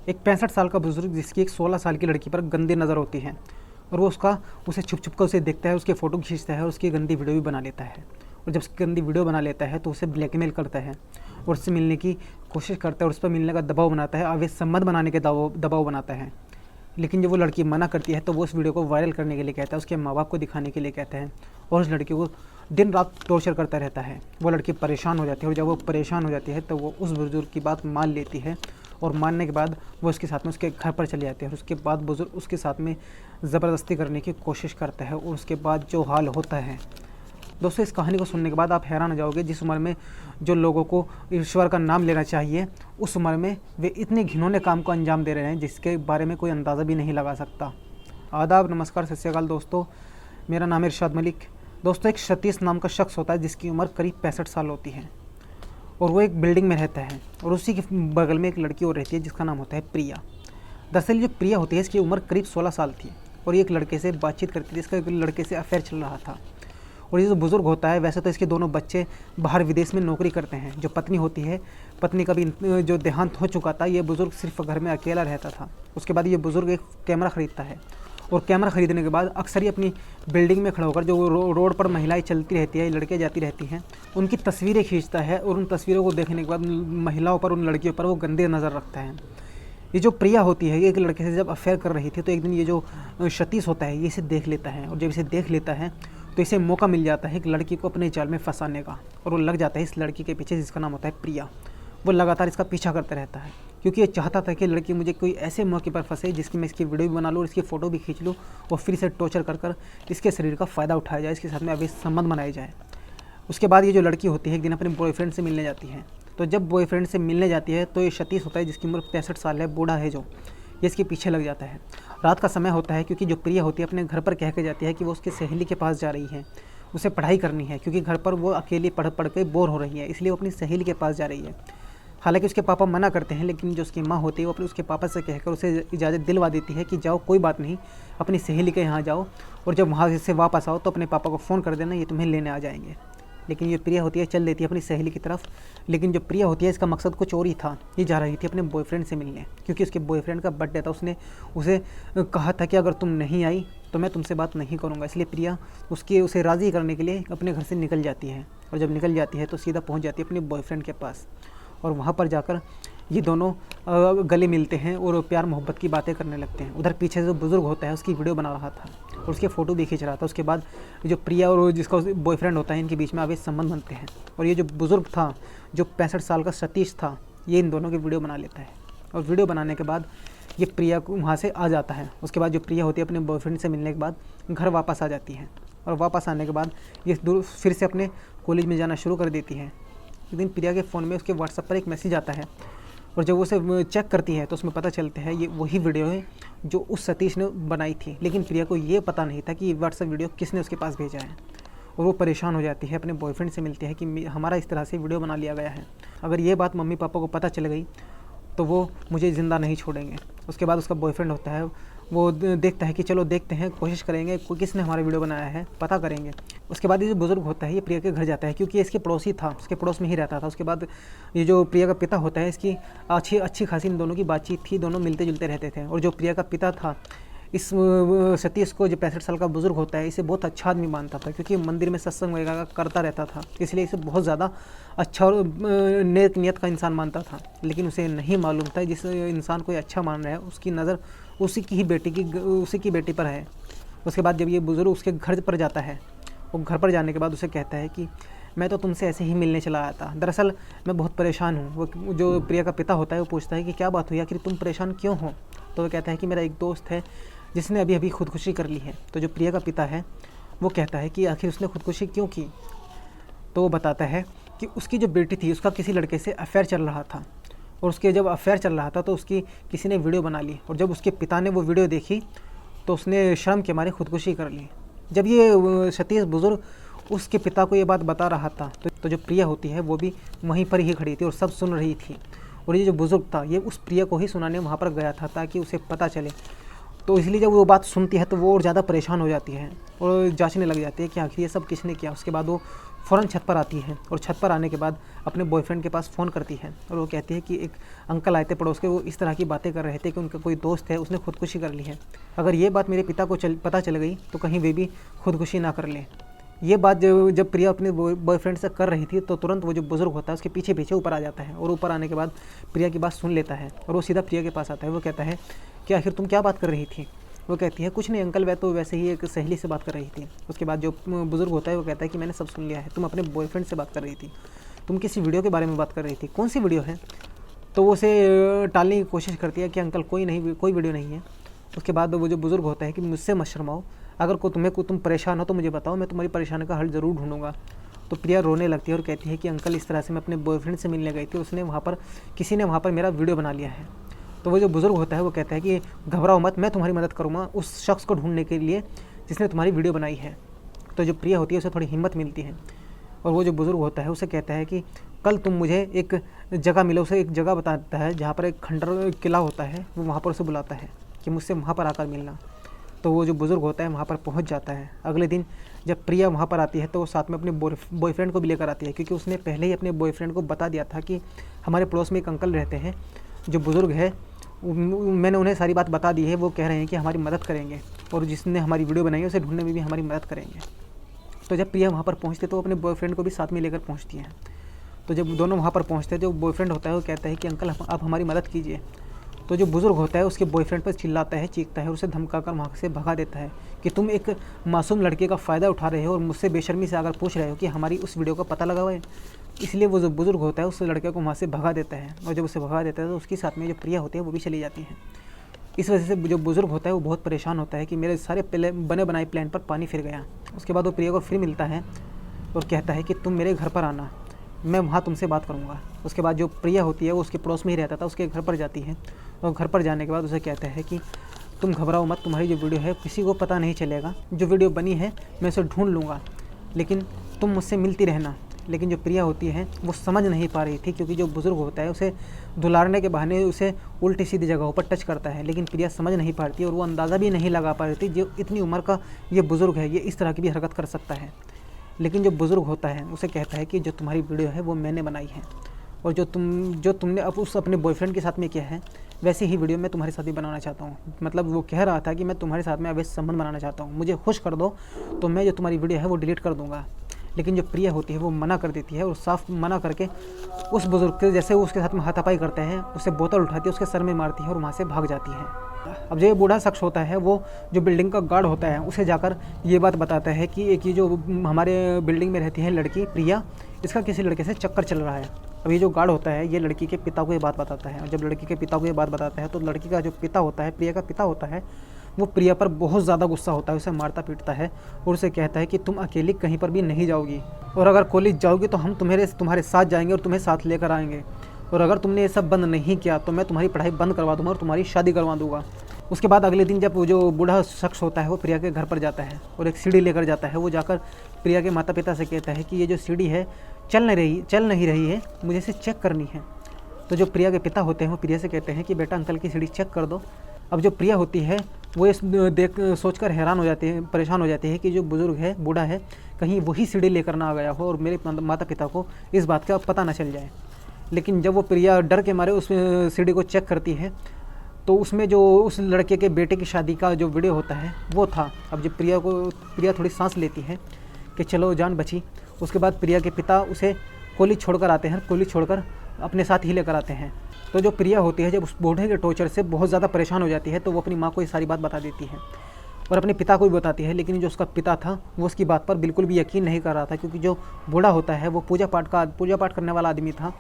एक 65 साल का बुजुर्ग जिसकी एक 16 साल की लड़की पर गंदी नज़र होती है और वो उसे छुप छुप कर उसे देखता है, उसके फ़ोटो खींचता है और उसकी गंदी वीडियो भी बना लेता है। और जब उसकी गंदी वीडियो बना लेता है तो उसे ब्लैकमेल करता है और उससे मिलने की कोशिश करता है और उस पर मिलने का दबाव बनाता है, अवैध संबंध बनाने के दबाव बनाता है। लेकिन जब वो लड़की मना करती है तो वो उस वीडियो को वायरल करने के लिए कहता है, उसके माँ बाप को दिखाने के लिए कहता है और उस लड़की को दिन रात टॉर्चर करता रहता है। वो लड़की परेशान हो जाती है और जब वो परेशान हो जाती है तो वो उस बुजुर्ग की बात मान लेती है और मानने के बाद वो उसके साथ में उसके घर पर चले जाते हैं और उसके बाद बुजुर्ग उसके साथ में ज़बरदस्ती करने की कोशिश करता है और उसके बाद जो हाल होता है। दोस्तों, इस कहानी को सुनने के बाद आप हैरान हो जाओगे। जिस उम्र में जो लोगों को ईश्वर का नाम लेना चाहिए, उस उम्र में वे इतने घिनौने काम को अंजाम दे रहे हैं जिसके बारे में कोई अंदाज़ा भी नहीं लगा सकता। आदाब, नमस्कार, सत श्री अकाल दोस्तों, मेरा नाम है इरशाद मलिक। दोस्तों, एक सतीश नाम का शख्स होता है जिसकी उम्र करीब 65 साल होती है और वो एक बिल्डिंग में रहता है और उसी के बगल में एक लड़की और रहती है जिसका नाम होता है प्रिया। दरअसल जो प्रिया होती है इसकी उम्र करीब 16 साल थी और ये एक लड़के से बातचीत करती थी, इसका एक लड़के से अफेयर चल रहा था। और ये जो बुज़ुर्ग होता है, वैसे तो इसके दोनों बच्चे बाहर विदेश में नौकरी करते हैं। जो पत्नी होती है, पत्नी का भी जो देहांत हो चुका था, ये बुज़ुर्ग सिर्फ घर में अकेला रहता था। उसके बाद ये बुज़ुर्ग एक कैमरा ख़रीदता है और कैमरा ख़रीदने के बाद अक्सर ही अपनी बिल्डिंग में खड़ा होकर जो रोड पर महिलाएं चलती रहती है, लड़के जाती रहती हैं, उनकी तस्वीरें खींचता है और उन तस्वीरों को देखने के बाद महिलाओं पर, उन लड़कियों पर वो गंदे नज़र रखता है। ये जो प्रिया होती है, ये एक लड़के से जब अफेयर कर रही थी तो एक दिन ये जो सतीश होता है ये इसे देख लेता है और जब इसे देख लेता है तो इसे मौका मिल जाता है एक लड़की को अपने जाल में फंसाने का और वो लग जाता है इस लड़की के पीछे जिसका नाम होता है प्रिया। वो लगातार इसका पीछा करता रहता है क्योंकि ये चाहता था कि लड़की मुझे कोई ऐसे मौके पर फंसे जिसकी मैं इसकी वीडियो भी बना लूँ और इसकी फ़ोटो भी खींच लूँ और फिर इसे टॉर्चर कर कर इसके शरीर का फ़ायदा उठाया जाए, इसके साथ में अवैध संबंध बनाए जाए। उसके बाद ये जो लड़की होती है एक दिन अपने बॉयफ्रेंड से मिलने जाती है। तो जब बॉयफ्रेंड से मिलने जाती है तो ये सतीश होता है जिसकी उम्र 65 साल है, बूढ़ा है, जो ये इसके पीछे लग जाता है। रात का समय होता है क्योंकि जो प्रिया होती है अपने घर पर कह के जाती है कि वो उसकी सहेली के पास जा रही है, उसे पढ़ाई करनी है क्योंकि घर पर वो अकेली पढ़ पढ़ के बोर हो रही है, इसलिए वो अपनी सहेली के पास जा रही है। हालांकि उसके पापा मना करते हैं, लेकिन जो उसकी माँ होती है वो अपने उसके पापा से कहकर उसे इजाज़त दिलवा देती है कि जाओ, कोई बात नहीं, अपनी सहेली के यहाँ जाओ और जब वहाँ से वापस आओ तो अपने पापा को फ़ोन कर देना, ये तुम्हें लेने आ जाएंगे। लेकिन ये प्रिया होती है चल देती है अपनी सहेली की तरफ। लेकिन जो प्रिया होती है इसका मकसद कुछ और ही था। ये जा रही थी अपने बॉयफ्रेंड से मिलने क्योंकि उसके बॉयफ्रेंड का बर्थडे था। उसने उसे कहा था कि अगर तुम नहीं आई तो मैं तुमसे बात नहीं करूँगा। इसलिए प्रिया उसे राज़ी करने के लिए अपने घर से निकल जाती है और जब निकल जाती है तो सीधा पहुँच जाती है अपने बॉयफ्रेंड के पास और वहाँ पर जाकर ये दोनों गले मिलते हैं और प्यार मोहब्बत की बातें करने लगते हैं। उधर पीछे जो बुज़ुर्ग होता है उसकी वीडियो बना रहा था और उसके फ़ोटो भी खींच रहा था। उसके बाद जो प्रिया और जिसका बॉयफ्रेंड होता है, इनके बीच में अवैध संबंध बनते हैं और ये जो बुज़ुर्ग था, जो 65 साल का सतीश था, ये इन दोनों की वीडियो बना लेता है और वीडियो बनाने के बाद ये प्रिया को वहाँ से आ जाता है। उसके बाद जो प्रिया होती है अपने बॉयफ्रेंड से मिलने के बाद घर वापस आ जाती है और वापस आने के बाद ये फिर से अपने कॉलेज में जाना शुरू कर देती है। एक दिन प्रिया के फ़ोन में उसके व्हाट्सएप पर एक मैसेज आता है और जब वो उसे चेक करती है तो उसमें पता चलता है ये वही वीडियो है जो उस सतीश ने बनाई थी। लेकिन प्रिया को ये पता नहीं था कि ये व्हाट्सएप वीडियो किसने उसके पास भेजा है और वो परेशान हो जाती है, अपने बॉयफ्रेंड से मिलती है कि हमारा इस तरह से वीडियो बना लिया गया है, अगर ये बात मम्मी पापा को पता चल गई तो वो मुझे ज़िंदा नहीं छोड़ेंगे। उसके बाद उसका बॉयफ्रेंड होता है, वो देखता है कि चलो देखते हैं, कोशिश करेंगे किसने हमारा वीडियो बनाया है, पता करेंगे। उसके बाद ये जो बुज़ुर्ग होता है ये प्रिया के घर जाता है क्योंकि इसके पड़ोसी था, उसके पड़ोस में ही रहता था। उसके बाद ये जो प्रिया का पिता होता है, इसकी अच्छी खासी इन दोनों की बातचीत थी, दोनों मिलते जुलते रहते थे। और जो प्रिया का पिता था, इस सतीश को, जो 65 साल का बुज़ुर्ग होता है, इसे बहुत अच्छा आदमी मानता था क्योंकि मंदिर में सत्संग वगैरह करता रहता था, इसलिए इसे बहुत ज़्यादा अच्छा और नेक नियत का इंसान मानता था। लेकिन उसे नहीं मालूम था जिस इंसान को ये अच्छा मान रहा है उसकी नज़र उसी की बेटी पर है। उसके बाद जब ये बुज़ुर्ग उसके घर पर जाता है, वो घर पर जाने के बाद उसे कहता है कि मैं तो तुमसे ऐसे ही मिलने चला आया था, दरअसल मैं बहुत परेशान हूँ। वो जो प्रिया का पिता होता है वो पूछता है कि क्या बात हुई, आखिर तुम परेशान क्यों हो? तो वो कहता है कि मेरा एक दोस्त है जिसने अभी अभी खुदकुशी कर ली है। तो जो प्रिया का पिता है वो कहता है कि आखिर उसने खुदकुशी क्यों की? तो वो बताता है कि उसकी जो बेटी थी उसका किसी लड़के से अफेयर चल रहा था और उसके जब अफेयर चल रहा था तो उसकी किसी ने वीडियो बना ली और जब उसके पिता ने वो वीडियो देखी तो उसने शर्म के मारे खुदकुशी कर ली। जब ये सतीश बुज़ुर्ग उसके पिता को ये बात बता रहा था तो जो प्रिया होती है वो भी वहीं पर ही खड़ी थी और सब सुन रही थी। और ये जो बुज़ुर्ग था ये उस प्रिया को ही सुनाने वहाँ पर गया था ताकि उसे पता चले। तो इसलिए जब वो बात सुनती है तो वो और ज़्यादा परेशान हो जाती है और जांचने लग जाती है कि आखिर ये सब किसने किया। उसके बाद वो फ़ौरन छत पर आती है और छत पर आने के बाद अपने बॉयफ्रेंड के पास फ़ोन करती है और वो कहती है कि एक अंकल आए थे पड़ोस के, वो इस तरह की बातें कर रहे थे कि उनका कोई दोस्त है उसने खुदकुशी कर ली है। अगर ये बात मेरे पिता को पता चल गई तो कहीं वे भी खुदकुशी ना कर लें। ये बात जब प्रिया अपने बॉयफ्रेंड से कर रही थी तो तुरंत वो जो बुज़ुर्ग होता है उसके पीछे पीछे ऊपर आ जाता है और ऊपर आने के बाद प्रिया की बात सुन लेता है और वो सीधा प्रिया के पास आता है। वो कहता है कि आखिर तुम क्या बात कर रही थी? वो कहती है कुछ नहीं अंकल, वह तो वैसे ही एक सहेली से बात कर रही थी। उसके बाद जो बुज़ुर्ग होता है वो कहता है कि मैंने सब सुन लिया है, तुम अपने बॉयफ्रेंड से बात कर रही थी, तुम किसी वीडियो के बारे में बात कर रही थी, कौन सी वीडियो है? तो वो उसे टालने की कोशिश करती है कि अंकल कोई नहीं, कोई वीडियो नहीं है। उसके बाद वो जो बुज़ुर्ग होता है कि मुझसे मत शर्माओ, अगर तुम परेशान हो तो मुझे बताओ, मैं तुम्हारी परेशानी का हल ज़रूर ढूंढूंगा। तो प्रिया रोने लगती है और कहती है कि अंकल इस तरह से मैं अपने बॉयफ्रेंड से मिलने गई थी, किसी ने वहाँ पर मेरा वीडियो बना लिया है। तो वो जो बुज़ुर्ग होता है वो कहता है कि घबराओ मत, मैं तुम्हारी मदद करूँगा उस शख्स को ढूंढने के लिए जिसने तुम्हारी वीडियो बनाई है। तो जो प्रिया होती है उसे थोड़ी हिम्मत मिलती है और वो जो बुज़ुर्ग होता है उसे कहता है कि कल तुम मुझे एक जगह मिलो। उसे एक जगह बताता है जहाँ पर एक खंडर किला होता है, वो वहाँ पर उसे बुलाता है कि मुझसे वहाँ पर आकर मिलना। तो वो जो बुज़ुर्ग होता है वहाँ पर पहुँच जाता है। अगले दिन जब प्रिया वहाँ पर आती है तो वो साथ में अपने बॉयफ्रेंड को भी लेकर आती है, क्योंकि उसने पहले ही अपने बॉयफ्रेंड को बता दिया था कि हमारे पड़ोस में एक अंकल रहते हैं जो बुज़ुर्ग है, मैंने उन्हें सारी बात बता दी है, वो कह रहे हैं कि हमारी मदद करेंगे और जिसने हमारी वीडियो बनाई है उसे ढूंढने में भी हमारी मदद करेंगे। तो जब प्रिया वहाँ पर पहुँचते तो अपने बॉयफ्रेंड को भी साथ में लेकर पहुँचती हैं। तो जब दोनों वहाँ पर पहुँचते हैं, जो बॉयफ्रेंड होता है वो कहता है कि अंकल आप हमारी मदद कीजिए। तो जो बुज़ुर्ग होता है उसके बॉयफ्रेंड पर चिल्लाता है, चीखता है, उसे धमकाकर वहाँ से भगा देता है कि तुम एक मासूम लड़के का फ़ायदा उठा रहे हो और मुझसे बेशर्मी से अगर पूछ रहे हो कि हमारी उस वीडियो का पता लगा हुआ है। इसलिए वो जो बुज़ुर्ग होता है उस लड़के को वहाँ से भगा देता है और जब उसे भगा देता है तो उसके साथ में जो प्रिया होती है वो भी चली जाती है। इस वजह से जो बुज़ुर्ग होता है वो बहुत परेशान होता है कि मेरे सारे बने बनाए प्लान पर पानी फिर गया। उसके बाद वो प्रिया को फिर मिलता है और कहता है कि तुम मेरे घर पर आना, मैं वहाँ तुमसे बात करूँगा। उसके बाद जो प्रिया होती है वो उसके पड़ोस में ही रहता था, उसके घर पर जाती है और घर पर जाने के बाद उसे कहता है कि तुम घबराओ मत, तुम्हारी जो वीडियो है किसी को पता नहीं चलेगा, जो वीडियो बनी है मैं उसे ढूंढ लूँगा, लेकिन तुम मुझसे मिलती रहना। लेकिन जो प्रिया होती है वो समझ नहीं पा रही थी, क्योंकि जो बुज़ुर्ग होता है उसे दुलारने के बहाने उसे उल्टी सीधी जगहों पर टच करता है, लेकिन प्रिया समझ नहीं पाती और वो अंदाज़ा भी नहीं लगा पा रही थी जो इतनी उम्र का ये बुज़ुर्ग है, ये इस तरह की भी हरकत कर सकता है। लेकिन जो बुज़ुर्ग होता है उसे कहता है कि जो तुम्हारी वीडियो है वो मैंने बनाई है और जो तुमने अब उस अपने बॉयफ्रेंड के साथ में किया है वैसी ही वीडियो मैं तुम्हारे साथ भी बनाना चाहता हूँ। मतलब वो कह रहा था कि मैं तुम्हारे साथ में अवैध संबंध बनाना चाहता हूँ, मुझे खुश कर दो तो मैं जो तुम्हारी वीडियो है वो डिलीट कर दूँगा। लेकिन जो प्रिया होती है वो मना कर देती है और साफ मना करके उस बुज़ुर्ग के जैसे उसके साथ में हाथापाई करते हैं, उसे बोतल उठाती है, उसके सर में मारती है और वहाँ से भाग जाती है। अब जो ये बूढ़ा शख्स होता है वो जो बिल्डिंग का गार्ड होता है उसे जाकर ये बात बताता है कि एक ये जो हमारे बिल्डिंग में रहती है लड़की प्रिया, इसका किसी लड़के से चक्कर चल रहा है। अब ये जो गार्ड होता है ये लड़की के पिता को ये बात बताता है और जब लड़की के पिता को ये बात बताता है तो लड़की का जो पिता होता है, प्रिया का पिता होता है, वो प्रिया पर बहुत ज़्यादा गुस्सा होता है, उसे मारता पीटता है और उसे कहता है कि तुम अकेली कहीं पर भी नहीं जाओगी और अगर कॉलेज जाओगी तो हम तुम्हारे साथ जाएंगे और तुम्हें साथ लेकर आएंगे, और अगर तुमने ये सब बंद नहीं किया तो मैं तुम्हारी पढ़ाई बंद करवा दूँगा और तुम्हारी शादी करवा दूँगा। उसके बाद अगले दिन जब वो जो बूढ़ा शख्स होता है वो प्रिया के घर पर जाता है और एक सीढ़ी लेकर जाता है। वो जाकर प्रिया के माता पिता से कहता है कि ये जो सीढ़ी है चल नहीं रही है, मुझे इसे चेक करनी है। तो जो प्रिया के पिता होते हैं वो प्रिया से कहते हैं कि बेटा अंकल की सीढ़ी चेक कर दो। अब जो प्रिया होती है वो इस सोचकर हैरान हो जाती है, परेशान हो जाती है कि जो बुज़ुर्ग है, बूढ़ा है, कहीं वही सीढ़ी लेकर ना आ गया हो और मेरे माता पिता को इस बात का पता ना चल जाए। लेकिन जब वो प्रिया डर के मारे उस सीढ़ी को चेक करती है तो उसमें जो उस लड़के के बेटे की शादी का जो वीडियो होता है वो था। अब जब प्रिया थोड़ी सांस लेती है कि चलो जान बची। उसके बाद प्रिया के पिता उसे कॉलेज छोड़कर आते हैं, कॉलेज छोड़कर अपने साथ ही लेकर आते हैं। तो जो प्रिया होती है जब उस बूढ़े के टॉर्चर से बहुत ज़्यादा परेशान हो जाती है तो वो अपनी माँ को ये सारी बात बता देती है और अपने पिता को भी बताती है। लेकिन जो उसका पिता था वो उसकी बात पर बिल्कुल भी यकीन नहीं कर रहा था, क्योंकि जो बूढ़ा होता है वो पूजा पाठ करने वाला आदमी था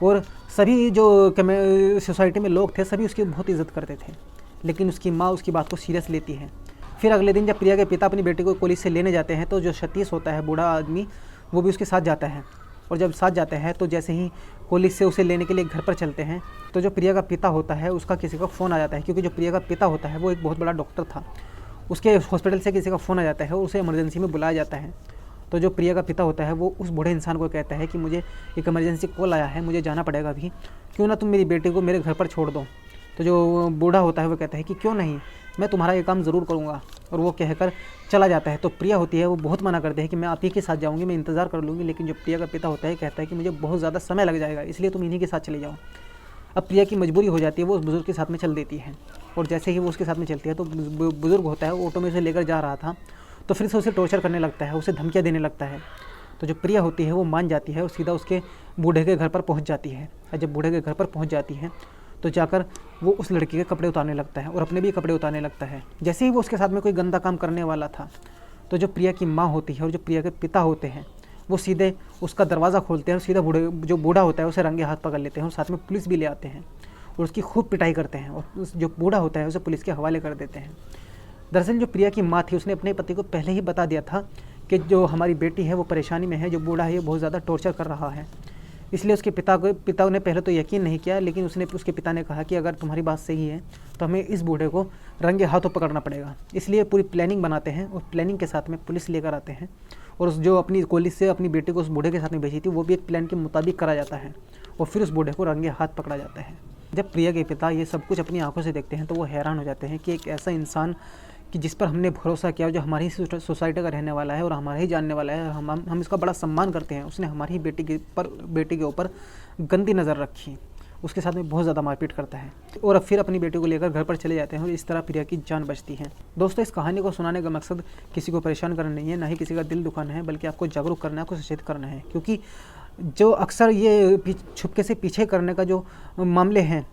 और सभी जो सोसाइटी में लोग थे सभी उसकी बहुत इज़्ज़त करते थे। लेकिन उसकी माँ उसकी बात को सीरियस लेती है। फिर अगले दिन जब प्रिया के पिता अपनी बेटी को कॉलेज से लेने जाते हैं तो जो सतीश होता है बूढ़ा आदमी वो भी उसके साथ जाता है और जब साथ जाते हैं तो जैसे ही कॉलेज से उसे लेने के लिए घर पर चलते हैं तो जो प्रिया का पिता होता है उसका किसी का फ़ोन आ जाता है, क्योंकि जो प्रिया का पिता होता है वो एक बहुत बड़ा डॉक्टर था। उसके हॉस्पिटल से किसी का फ़ोन आ जाता है और उसे इमरजेंसी में बुलाया जाता है। तो जो प्रिया का पिता होता है वो उस बूढ़े इंसान को कहता है कि मुझे एक इमरजेंसी कॉल आया है, मुझे जाना पड़ेगा अभी, क्यों ना तुम मेरी बेटी को मेरे घर पर छोड़ दो। तो जो बूढ़ा होता है वो कहता है कि क्यों नहीं, मैं तुम्हारा ये काम ज़रूर करूँगा, और वो कहकर चला जाता है। तो प्रिया होती है वो बहुत मना करती है कि मैं आप ही के साथ जाऊँगी, मैं इंतज़ार कर लूँगी, लेकिन जो प्रिया का पिता होता है कहता है कि मुझे बहुत ज़्यादा समय लग जाएगा, इसलिए तुम इन्हीं के साथ चले जाओ। अब प्रिया की मजबूरी हो जाती है, वो उस बुज़ुर्ग के साथ में चल देती है, और जैसे ही वो उसके साथ में चलती है तो बुज़ुर्ग होता है वो ऑटो में उसे लेकर जा रहा था, तो फिर से उसे टॉर्चर करने लगता है, उसे धमकियाँ देने लगता है। तो जो प्रिया होती है वो मान जाती है और सीधा उसके बूढ़े के घर पर पहुंच जाती है। और जब बूढ़े के घर पर पहुंच जाती है तो जाकर वो उस लड़की के कपड़े उतारने लगता है और अपने भी कपड़े उतारने लगता है। जैसे ही वो उसके साथ में कोई गंदा काम करने वाला था, तो जो प्रिया की माँ होती है और जो प्रिया के पिता होते हैं वो सीधे उसका दरवाज़ा खोलते हैं और सीधा जो बूढ़ा होता है उसे रंगे हाथ पकड़ लेते हैं और साथ में पुलिस भी ले आते हैं और उसकी खूब पिटाई करते हैं, और उस जो बूढ़ा होता है उसे पुलिस के हवाले कर देते हैं। दरअसल जो प्रिया की माँ थी उसने अपने पति को पहले ही बता दिया था कि जो हमारी बेटी है वो परेशानी में है, जो बूढ़ा है ये बहुत ज़्यादा टॉर्चर कर रहा है। इसलिए उसके पिता ने पहले तो यकीन नहीं किया, लेकिन उसके पिता ने कहा कि अगर तुम्हारी बात सही है तो हमें इस बूढ़े को रंगे हाथों पकड़ना पड़ेगा। इसलिए पूरी प्लानिंग बनाते हैं और प्लानिंग के साथ में पुलिस लेकर आते हैं, और उस जो अपनी कॉलेज से अपनी बेटी को उस बूढ़े के साथ में भेजी थी वो भी एक प्लान के मुताबिक करा जाता है, और फिर उस बूढ़े को रंगे हाथ पकड़ा जाता है। जब प्रिया के पिता ये सब कुछ अपनी आंखों से देखते हैं तो वो हैरान हो जाते हैं कि एक ऐसा इंसान कि जिस पर हमने भरोसा किया, जो हमारी ही सोसाइटी का रहने वाला है और हमारा ही जानने वाला है, हम इसका बड़ा सम्मान करते हैं, उसने हमारी ही बेटी के ऊपर गंदी नज़र रखी, उसके साथ में बहुत ज़्यादा मारपीट करता है, और अब फिर अपनी बेटी को लेकर घर पर चले जाते हैं और इस तरह प्रिया की जान बचती है। दोस्तों, इस कहानी को सुनाने का मकसद किसी को परेशान करना नहीं है, ना ही किसी का दिल दुखाना है, बल्कि आपको जागरूक करना है, आपको सचेत करना है। क्योंकि जो अक्सर ये छुपके से पीछे करने का जो मामले हैं,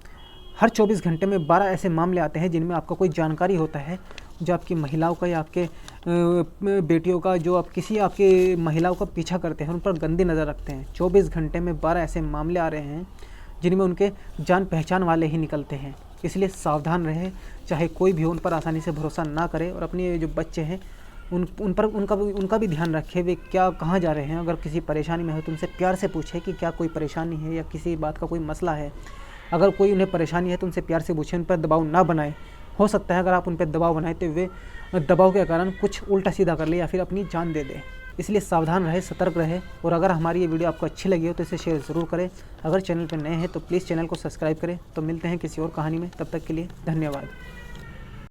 हर 24 घंटे में 12 ऐसे मामले आते हैं जिनमें आपको कोई जानकारी होता है, जो आपकी महिलाओं का या आपके बेटियों का, जो आप किसी आपके महिलाओं का पीछा करते हैं, उन पर गंदी नज़र रखते हैं। 24 घंटे में 12 ऐसे मामले आ रहे हैं जिनमें उनके जान पहचान वाले ही निकलते हैं। इसलिए सावधान रहे, चाहे कोई भी हो, उन पर आसानी से भरोसा ना करें, और अपने जो बच्चे हैं उन पर उनका भी ध्यान रखें, वे क्या कहाँ जा रहे हैं। अगर किसी परेशानी में हो तो उनसे प्यार से पूछें कि क्या कोई परेशानी है या किसी बात का कोई मसला है। अगर कोई उन्हें परेशानी है तो उनसे प्यार से पूछें, उन पर दबाव ना बनाएं। हो सकता है अगर आप उन पर दबाव बनाएं तो वे दबाव के कारण कुछ उल्टा सीधा कर ले या फिर अपनी जान दे दें। इसलिए सावधान रहे, सतर्क रहे, और अगर हमारी ये वीडियो आपको अच्छी लगी हो तो इसे शेयर ज़रूर करें। अगर चैनल पर नए हैं तो प्लीज़ चैनल को सब्सक्राइब करें। तो मिलते हैं किसी और कहानी में, तब तक के लिए धन्यवाद।